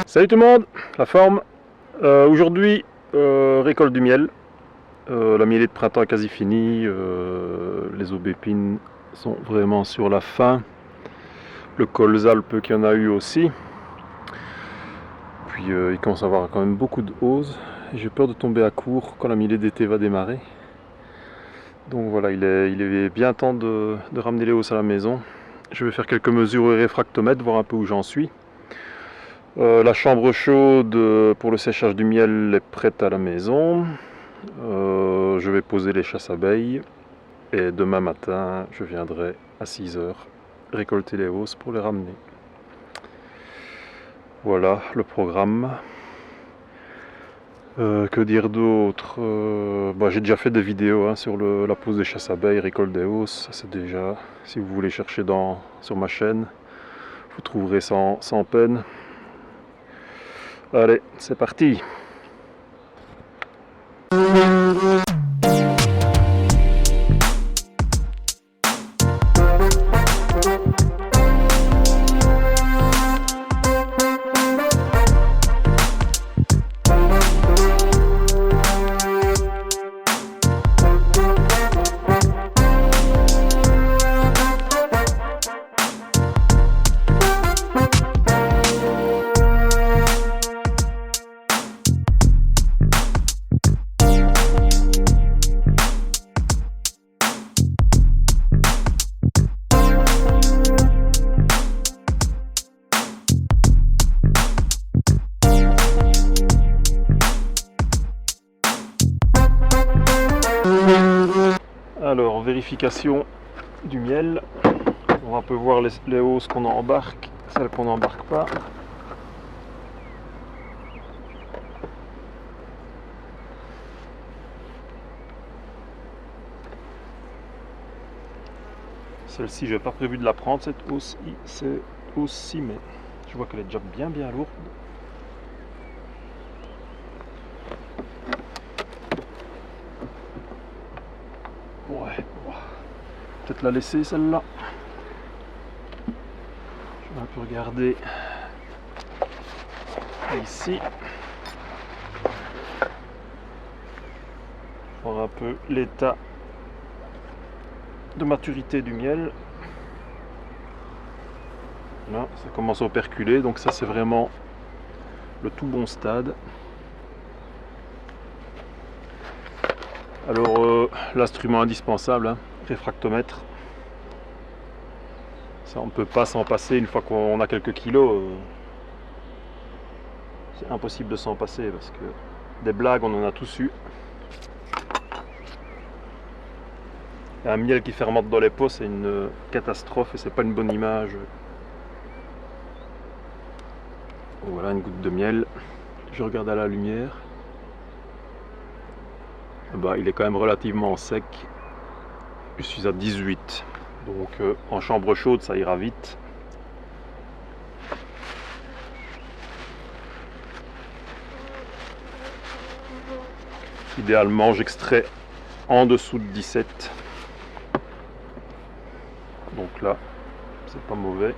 Salut tout le monde, la forme. Aujourd'hui, récolte du miel. La mielée de printemps est quasi finie. Les aubépines sont vraiment sur la fin. Le colza, peu qu'il y en a eu aussi. Puis il commence à avoir quand même beaucoup de hausse. J'ai peur de tomber à court quand la mielée d'été va démarrer. Donc voilà, il est bien temps de ramener les hausses à la maison. Je vais faire quelques mesures au réfractomètre, voir un peu où j'en suis. La chambre chaude pour le séchage du miel est prête à la maison. Je vais poser les chasses-abeilles et demain matin je viendrai à 6 h récolter les hausses pour les ramener. Voilà le programme. Que dire d'autre? J'ai déjà fait des vidéos sur la pose des chasses-abeilles, récolte des hausses. C'est déjà, si vous voulez chercher sur ma chaîne, vous trouverez sans peine. Allez, c'est parti! Alors, vérification du miel. On va un peu voir les hausses qu'on embarque, celles qu'on n'embarque pas. Celle-ci, je n'ai pas prévu de la prendre, cette hausse-ci, mais je vois qu'elle est déjà bien lourde. Ouais, peut-être la laisser celle-là. Je vais un peu regarder ici. Voir un peu l'état de maturité du miel. Là, ça commence à operculer, donc ça c'est vraiment le tout bon stade. Alors l'instrument indispensable, réfractomètre. Ça, on ne peut pas s'en passer une fois qu'on a quelques kilos. C'est impossible de s'en passer parce que des blagues on en a tous eu. Un miel qui fermente dans les pots, c'est une catastrophe et c'est pas une bonne image. Voilà une goutte de miel. Je regarde à la lumière. Il est quand même relativement sec. Je suis à 18. Donc en chambre chaude ça ira vite. Idéalement j'extrais en dessous de 17. Donc là c'est pas mauvais.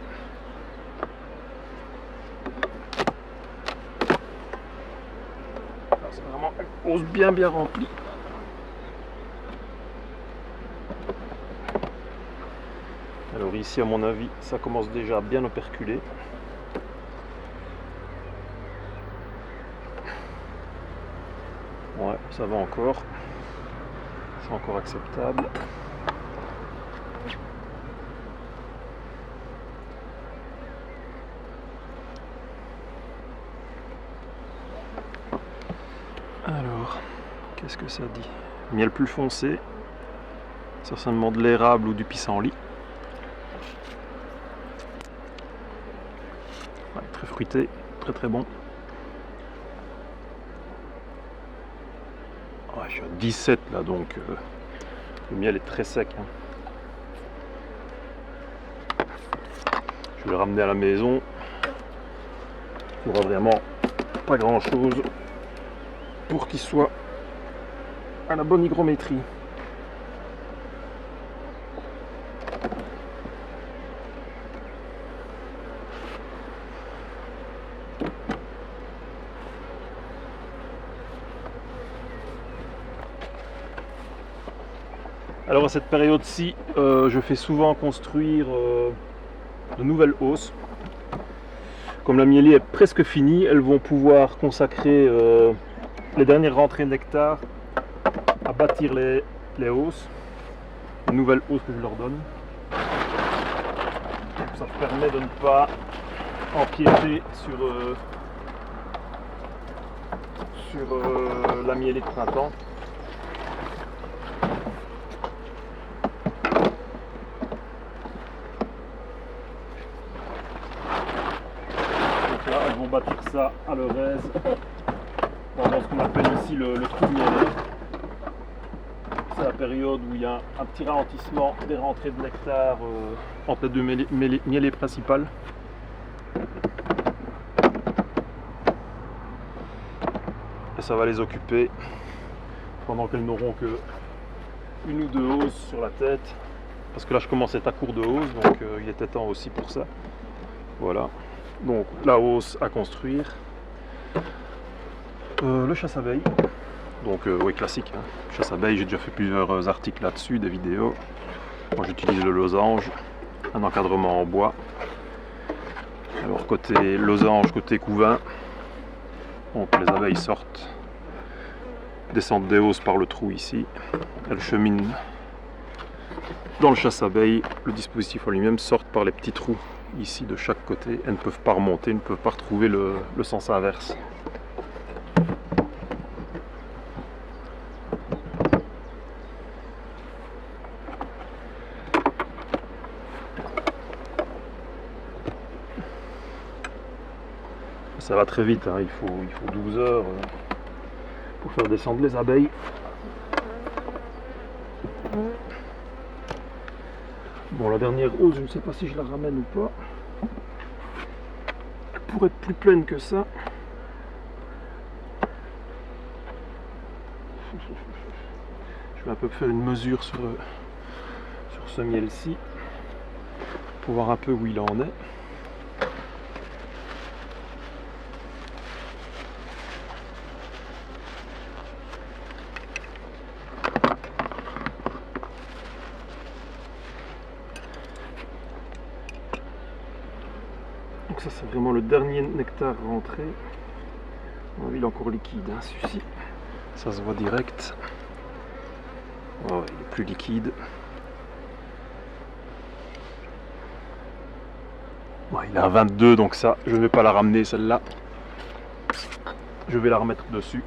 C'est vraiment une hausse bien remplie. Alors ici à mon avis ça commence déjà à bien operculer. Ouais, ça va encore. C'est encore acceptable. Alors, qu'est-ce que ça dit? Miel plus foncé. Certainement de l'érable ou du pissenlit. Ouais, très fruité, très bon. Ouais, je suis à 17 là, donc le miel est très sec. Je vais le ramener à la maison. Il n'y aura vraiment pas grand chose pour qu'il soit à la bonne hygrométrie. Alors à cette période-ci, je fais souvent construire de nouvelles hausses. Comme la mielie est presque finie, elles vont pouvoir consacrer les dernières rentrées nectar à bâtir les hausses, les nouvelles hausses que je leur donne. Ça permet de ne pas empiéter sur la mielie de printemps. Donc là, elles vont bâtir ça à leur aise pendant ce qu'on appelle ici le trou de mielie. C'est la période où il y a un petit ralentissement des rentrées de nectar entre les deux mielées principales. Et ça va les occuper pendant qu'elles n'auront que une ou deux hausses sur la tête. Parce que là je commence à être à court de hausse, donc il était temps aussi pour ça. Voilà. Donc la hausse à construire. Le chasse-abeille. Donc oui, classique, hein. Chasse abeille, j'ai déjà fait plusieurs articles là-dessus, des vidéos. Moi j'utilise le losange, un encadrement en bois. Alors côté losange, côté couvain, donc les abeilles sortent, descendent des hausses par le trou ici. Elles cheminent dans le chasse-abeille, le dispositif en lui-même sort par les petits trous ici de chaque côté. Elles ne peuvent pas remonter, ne peuvent pas retrouver le sens inverse. Ça va très vite, hein. Il faut 12 heures pour faire descendre les abeilles. Bon, la dernière hausse, je ne sais pas si je la ramène ou pas. Elle pourrait être plus pleine que ça. Je vais un peu faire une mesure sur ce miel-ci pour voir un peu où il en est. Donc ça c'est vraiment le dernier nectar rentré. Il est encore liquide, hein, celui-ci. Ça se voit direct. Oh, il est plus liquide. Bon, il est à 22, donc ça, je ne vais pas la ramener celle-là. Je vais la remettre dessus.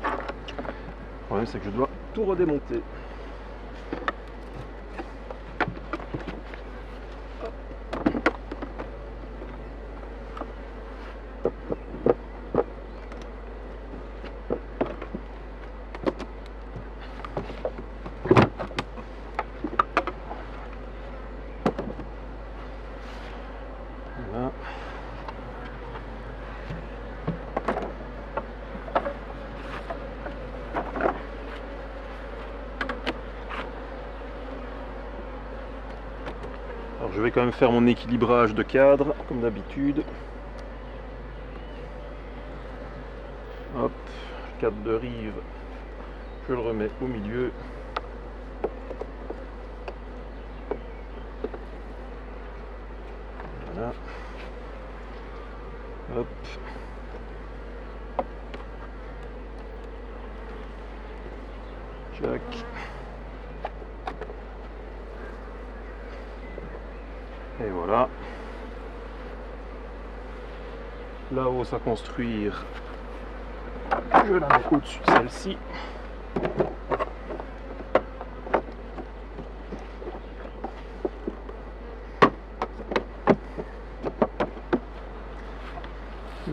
Le problème c'est que je dois tout redémonter. Voilà. Alors je vais quand même faire mon équilibrage de cadre comme d'habitude. Hop, le cadre de rive, je le remets au milieu. Voilà. Hop. Jack. Et voilà. La hausse à construire, je la mets au-dessus de celle-ci.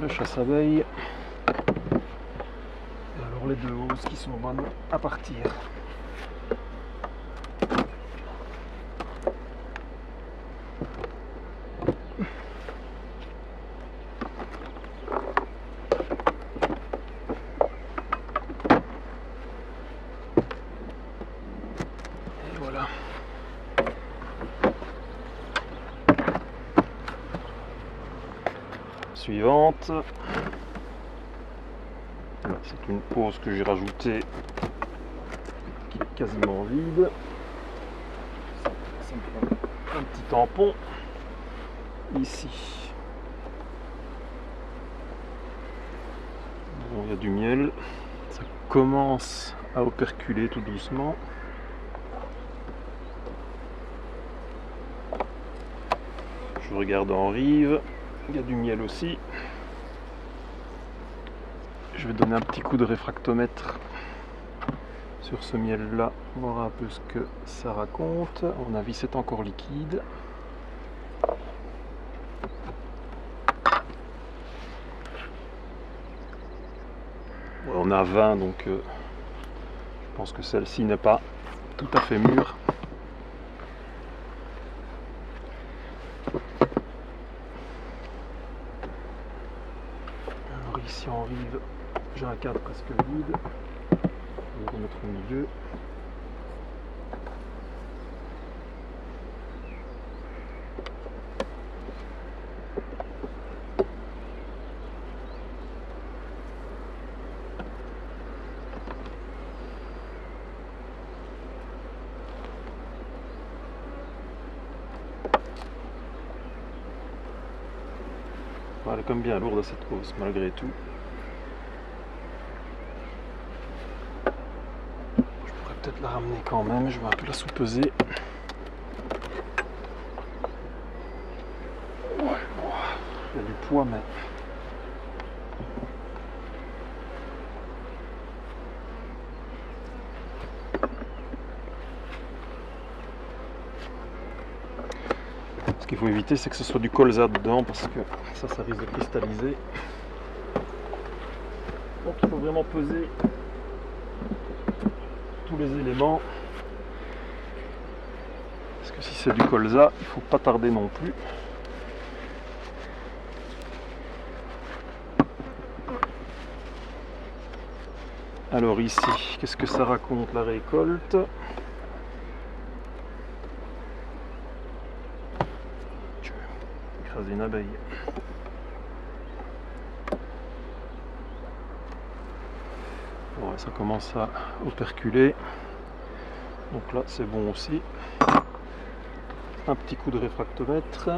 Le chasse-abeille. Et alors les deux hausses qui sont bonnes à partir. Et voilà. Suivante. Voilà, c'est une hausse que j'ai rajoutée qui est quasiment vide. Ça me prend un petit tampon ici. Bon, il y a du miel. Ça commence à operculer tout doucement. Je regarde en rive. Il y a du miel aussi. Je vais donner un petit coup de réfractomètre sur ce miel là, voir un peu ce que ça raconte. À mon avis c'est encore liquide. Ouais, on a 20 donc je pense que celle-ci n'est pas tout à fait mûre. Alors ici en rive j'ai un cadre presque vide. On va remettre au milieu. Elle est quand même bien lourde cette hausse malgré tout. Je pourrais peut-être la ramener quand même, je vais un peu la sous-peser. Ouais, bon, il y a du poids mais... Ce qu'il faut éviter, c'est que ce soit du colza dedans parce que ça risque de cristalliser. Donc il faut vraiment peser tous les éléments. Parce que si c'est du colza, il ne faut pas tarder non plus. Alors ici, qu'est-ce que ça raconte la récolte ? Écraser une abeille. Ouais, ça commence à operculer. Donc là, c'est bon aussi. Un petit coup de réfractomètre.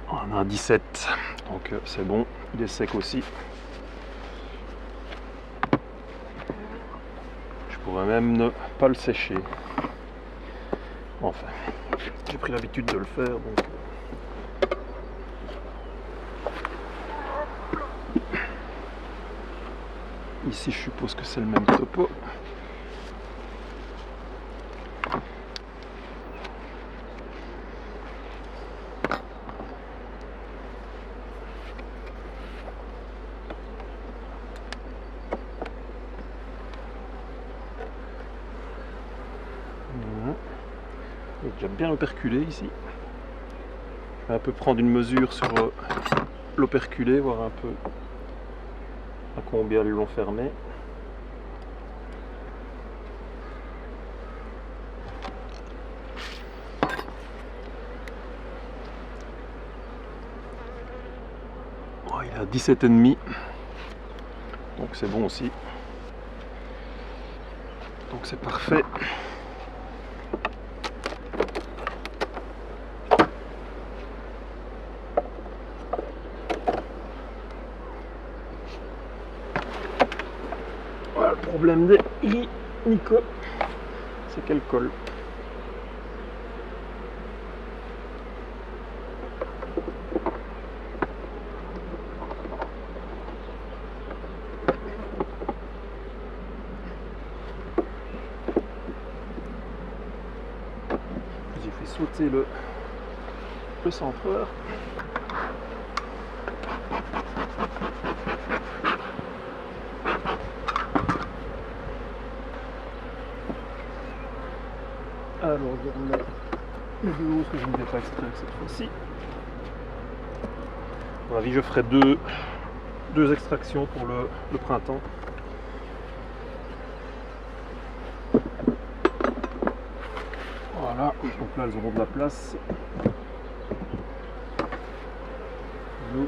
On a un 17, donc c'est bon, il est sec aussi. Je pourrais même ne pas le sécher. Enfin, j'ai pris l'habitude de le faire, donc... Ici, je suppose que c'est le même topo. Il est déjà bien operculé ici. On peut prendre une mesure sur l'operculé, voir un peu à combien ils l'ont fermé. Oh, il est à 17,5, donc c'est bon aussi. Donc c'est parfait. Voilà, le problème des Nico, c'est qu'elle colle. J'ai fait sauter le centreur. Alors, je remets les deux hausses que je ne vais pas extraire cette fois-ci. À mon avis, je ferai deux extractions pour le printemps. Voilà, donc là elles auront de la place. L'eau.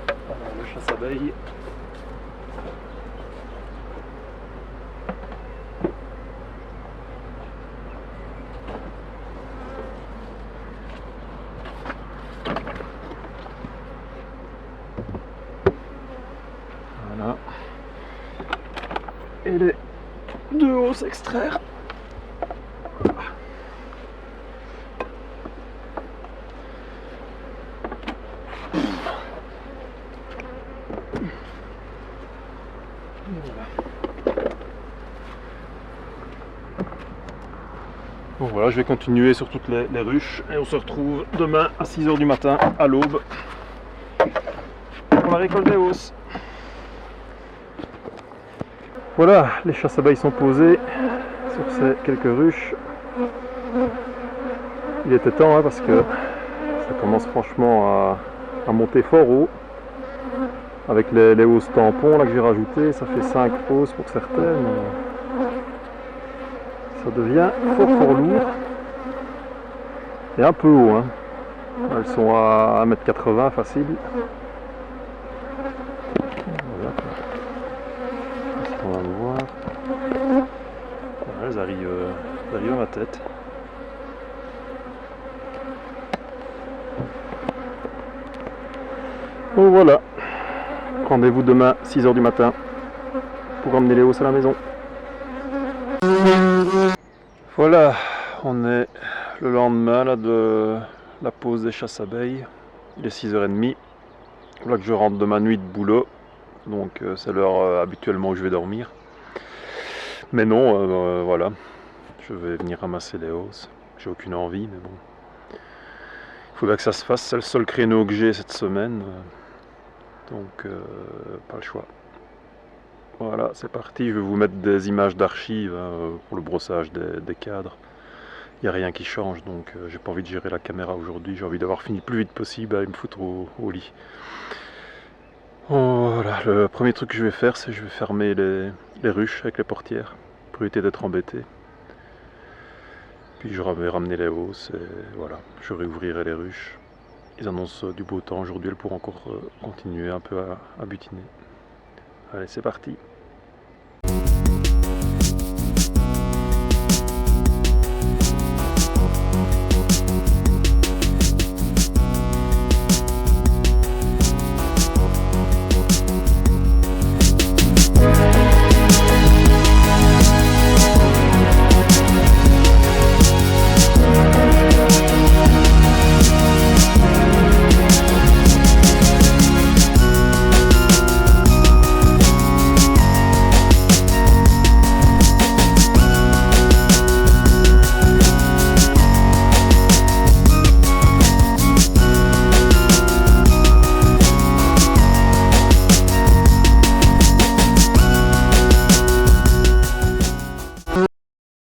Alors le chasse-abeille. Voilà. Et les deux hausses extraire. Bon voilà, je vais continuer sur toutes les ruches et on se retrouve demain à 6 h du matin à l'aube pour la récolte des hausses. Voilà, les chasse-abeilles sont posées sur ces quelques ruches. Il était temps hein, parce que ça commence franchement à monter fort haut. Avec les hausses tampons là que j'ai rajouté, ça fait 5 hausses pour certaines. Ça devient fort lourd. Et un peu haut. Hein. Elles sont à 1,80 m facile. Voilà. On va voir. Voilà, elles arrivent à ma tête. Bon voilà. Rendez-vous demain 6 h du matin pour emmener les hausses à la maison. Voilà, on est le lendemain là, de la pause des chasses-abeilles. Il est 6 h 30. Voilà que je rentre de ma nuit de boulot. Donc c'est l'heure habituellement où je vais dormir. Mais non, voilà, je vais venir ramasser les hausses. J'ai aucune envie, mais bon. Il faudra que ça se fasse, c'est le seul créneau que j'ai cette semaine. Donc pas le choix. Voilà, c'est parti, je vais vous mettre des images d'archives hein, pour le brossage des cadres. Il n'y a rien qui change, donc j'ai pas envie de gérer la caméra aujourd'hui, j'ai envie d'avoir fini le plus vite possible à me foutre au lit. Voilà, le premier truc que je vais faire, c'est que je vais fermer les ruches avec les portières, pour éviter d'être embêté. Puis je vais ramener les hausses et voilà, je réouvrirai les ruches. Ils annoncent du beau temps aujourd'hui, elles pourront encore continuer un peu à butiner. Allez, c'est parti.